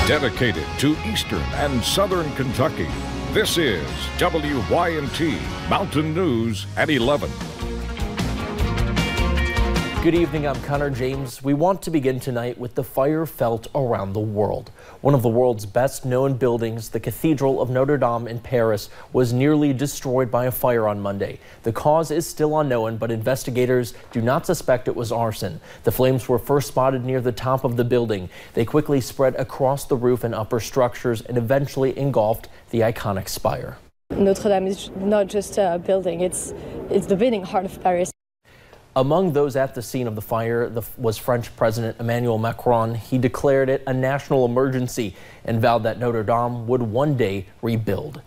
Dedicated to Eastern and Southern Kentucky, this is WYNT Mountain News at 11. Good evening, I'm Connor James. We want to begin tonight with the fire felt around the world. One of the world's best known buildings, the Cathedral of Notre Dame in Paris, was nearly destroyed by a fire on Monday. The cause is still unknown, but investigators do not suspect it was arson. The flames were first spotted near the top of the building. They quickly spread across the roof and upper structures and eventually engulfed the iconic spire. Notre Dame is not just a building, it's the beating heart of Paris. Among those at the scene of the fire was French President Emmanuel Macron. He declared it a national emergency and vowed that Notre Dame would one day rebuild.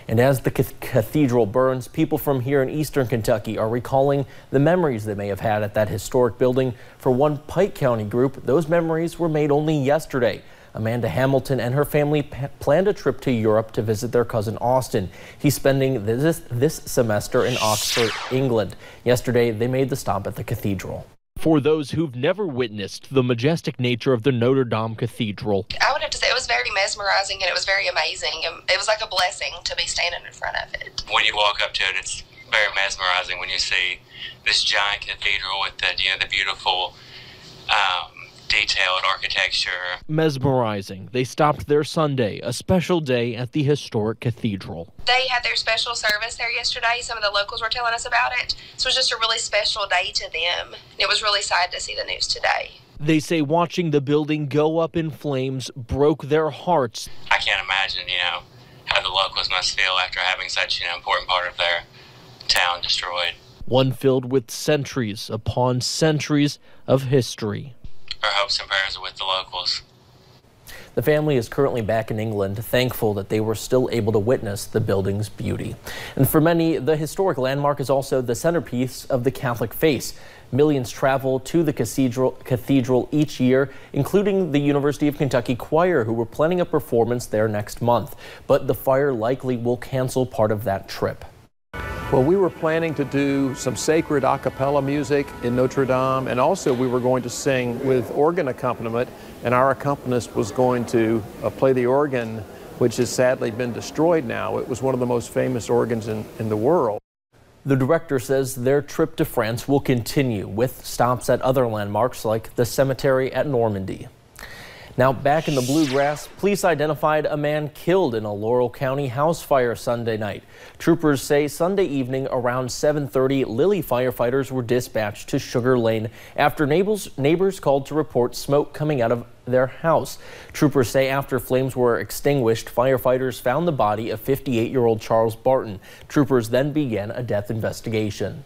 And as the cathedral burns, people from here in eastern Kentucky are recalling the memories they may have had at that historic building. For one Pike County group, those memories were made only yesterday. Amanda Hamilton and her family planned a trip to Europe to visit their cousin Austin. He's spending this semester in Oxford, England. Yesterday, they made the stop at the cathedral. For those who've never witnessed the majestic nature of the Notre Dame Cathedral, I would have to say it was very mesmerizing and it was very amazing. It was like a blessing to be standing in front of it. When you walk up to it, it's very mesmerizing when you see this giant cathedral with the beautiful detailed architecture. Mesmerizing. They stopped their Sunday, a special day at the historic cathedral. They had their special service there yesterday. Some of the locals were telling us about it. So it was just a really special day to them. It was really sad to see the news today. They say watching the building go up in flames broke their hearts. I can't imagine, how the locals must feel after having such an important part of their town destroyed. One filled with centuries upon centuries of history. Our hopes and prayers are with the locals. The family is currently back in England, thankful that they were still able to witness the building's beauty. And for many, the historic landmark is also the centerpiece of the Catholic faith. Millions travel to the cathedral each year, including the University of Kentucky Choir, who were planning a performance there next month. But the fire likely will cancel part of that trip. Well, we were planning to do some sacred a cappella music in Notre Dame, and also we were going to sing with organ accompaniment, and our accompanist was going to play the organ, which has sadly been destroyed now. It was one of the most famous organs in the world. The director says their trip to France will continue with stops at other landmarks like the cemetery at Normandy. Now back in the bluegrass, police identified a man killed in a Laurel County house fire Sunday night. Troopers say Sunday evening around 7:30, Lilly firefighters were dispatched to Sugar Lane after neighbors called to report smoke coming out of their house. Troopers say after flames were extinguished, firefighters found the body of 58-year-old Charles Barton. Troopers then began a death investigation.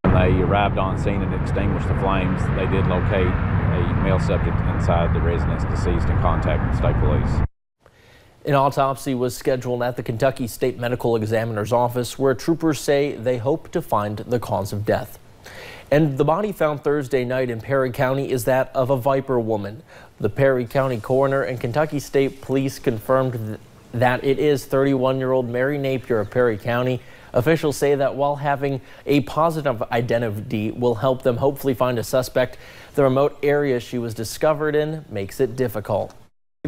When they arrived on scene and extinguished the flames, they did locate a male subject inside the residence deceased and contacted state police. An autopsy was scheduled at the Kentucky State Medical Examiner's office, where troopers say they hope to find the cause of death. And the body found Thursday night in Perry County is that of a Viper woman. The Perry County coroner and Kentucky State Police confirmed that it is 31-year-old Mary Napier of Perry County. Officials say that while having a positive identity will help them hopefully find a suspect, the remote area she was discovered in makes it difficult.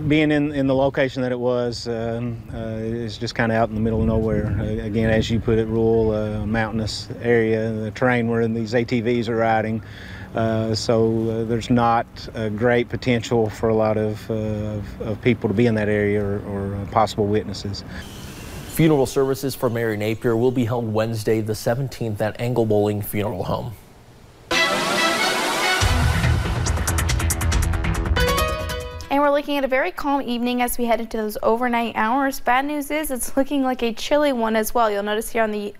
Being in the location that it was is just kind of out in the middle of nowhere. Again, as you put it, rural, mountainous area, the terrain where these ATVs are riding. So there's not a great potential for a lot of people to be in that area or possible witnesses. Funeral services for Mary Napier will be held Wednesday the 17th at Angle Bowling Funeral Home. And we're looking at a very calm evening as we head into those overnight hours. Bad news is it's looking like a chilly one as well. You'll notice here on the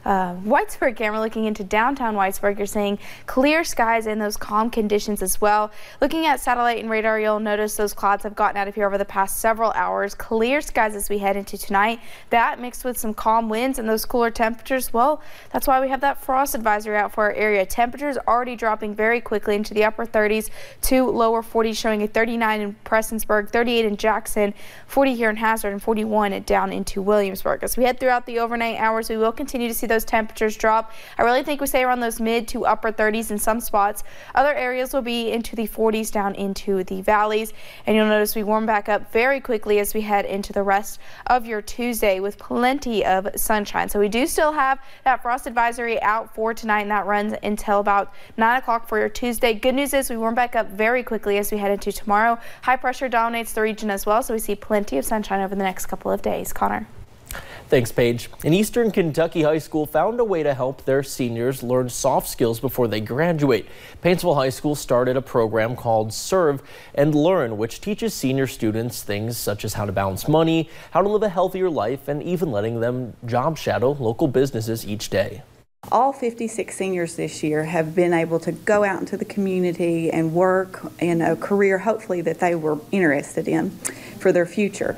Whitesburg camera, looking into downtown Whitesburg, you're seeing clear skies and those calm conditions as well. Looking at satellite and radar, you'll notice those clouds have gotten out of here over the past several hours. Clear skies as we head into tonight. That mixed with some calm winds and those cooler temperatures, well, that's why we have that frost advisory out for our area. Temperatures already dropping very quickly into the upper 30s to lower 40s, showing a 39 in Prestonsburg, 38 in Jackson, 40 here in Hazard, and 41 down into Williamsburg. As we head throughout the overnight hours, we will continue to see those temperatures drop. I really think we stay around those mid to upper 30s in some spots. Other areas will be into the 40s down into the valleys. And you'll notice we warm back up very quickly as we head into the rest of your Tuesday with plenty of sunshine. So we do still have that frost advisory out for tonight, and that runs until about 9 o'clock for your Tuesday. Good news is we warm back up very quickly as we head into tomorrow. High pressure dominates the region as well, so we see plenty of sunshine over the next couple of days. Connor. Thanks, Paige. An Eastern Kentucky high school found a way to help their seniors learn soft skills before they graduate. Paintsville High School started a program called Serve and Learn, which teaches senior students things such as how to balance money, how to live a healthier life, and even letting them job shadow local businesses each day. All 56 seniors this year have been able to go out into the community and work in a career, hopefully, that they were interested in for their future.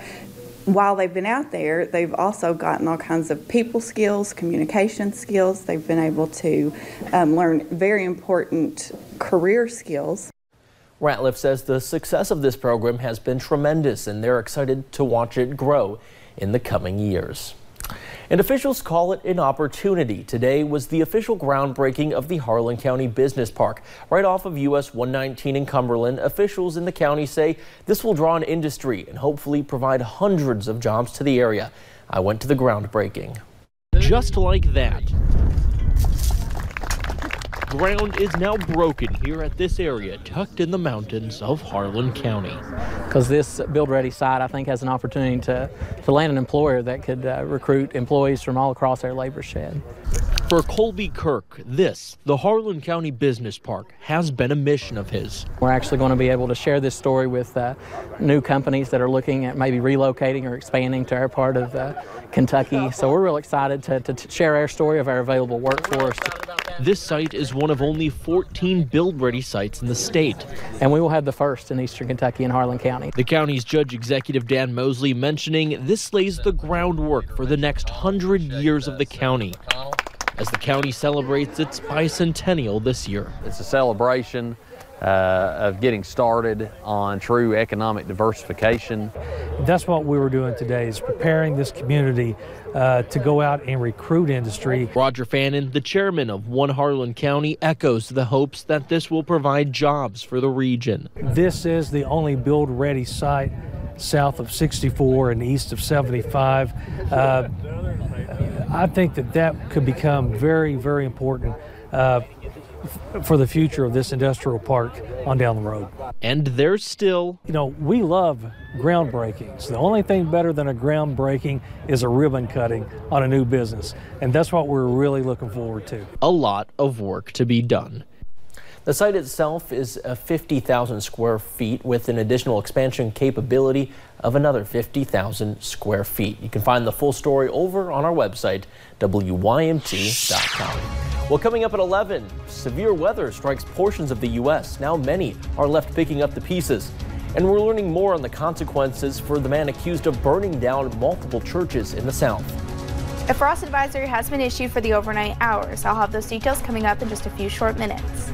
While they've been out there, they've also gotten all kinds of people skills, communication skills. They've been able to learn very important career skills. Ratliff says the success of this program has been tremendous, and they're excited to watch it grow in the coming years. And officials call it an opportunity. Today was the official groundbreaking of the Harlan County Business Park. Right off of US 119 in Cumberland, officials in the county say this will draw an industry and hopefully provide hundreds of jobs to the area. I went to the groundbreaking. Just like that. Ground is now broken here at this area tucked in the mountains of Harlan County. Because this Build Ready site, I think, has an opportunity to land an employer that could recruit employees from all across their labor shed. For Colby Kirk, the Harlan County Business Park, has been a mission of his. We're actually going to be able to share this story with new companies that are looking at maybe relocating or expanding to our part of Kentucky. So we're real excited to share our story of our available workforce. This site is one of only 14 build-ready sites in the state. And we will have the first in Eastern Kentucky and Harlan County. The county's Judge Executive Dan Mosley mentioning this lays the groundwork for the next 100 years of the county, as the county celebrates its bicentennial this year. It's a celebration of getting started on true economic diversification. That's what we were doing today, is preparing this community to go out and recruit industry. Roger Fannin, the chairman of One Harlan County, echoes the hopes that this will provide jobs for the region. This is the only build-ready site south of 64 and east of 75. I think that could become very, very important for the future of this industrial park on down the road. And there's still... we love groundbreakings. The only thing better than a groundbreaking is a ribbon cutting on a new business. And that's what we're really looking forward to. A lot of work to be done. The site itself is 50,000 square feet with an additional expansion capability of another 50,000 square feet. You can find the full story over on our website, WYMT.com. Well, coming up at 11, severe weather strikes portions of the U.S. Now many are left picking up the pieces. And we're learning more on the consequences for the man accused of burning down multiple churches in the South. A frost advisory has been issued for the overnight hours. I'll have those details coming up in just a few short minutes.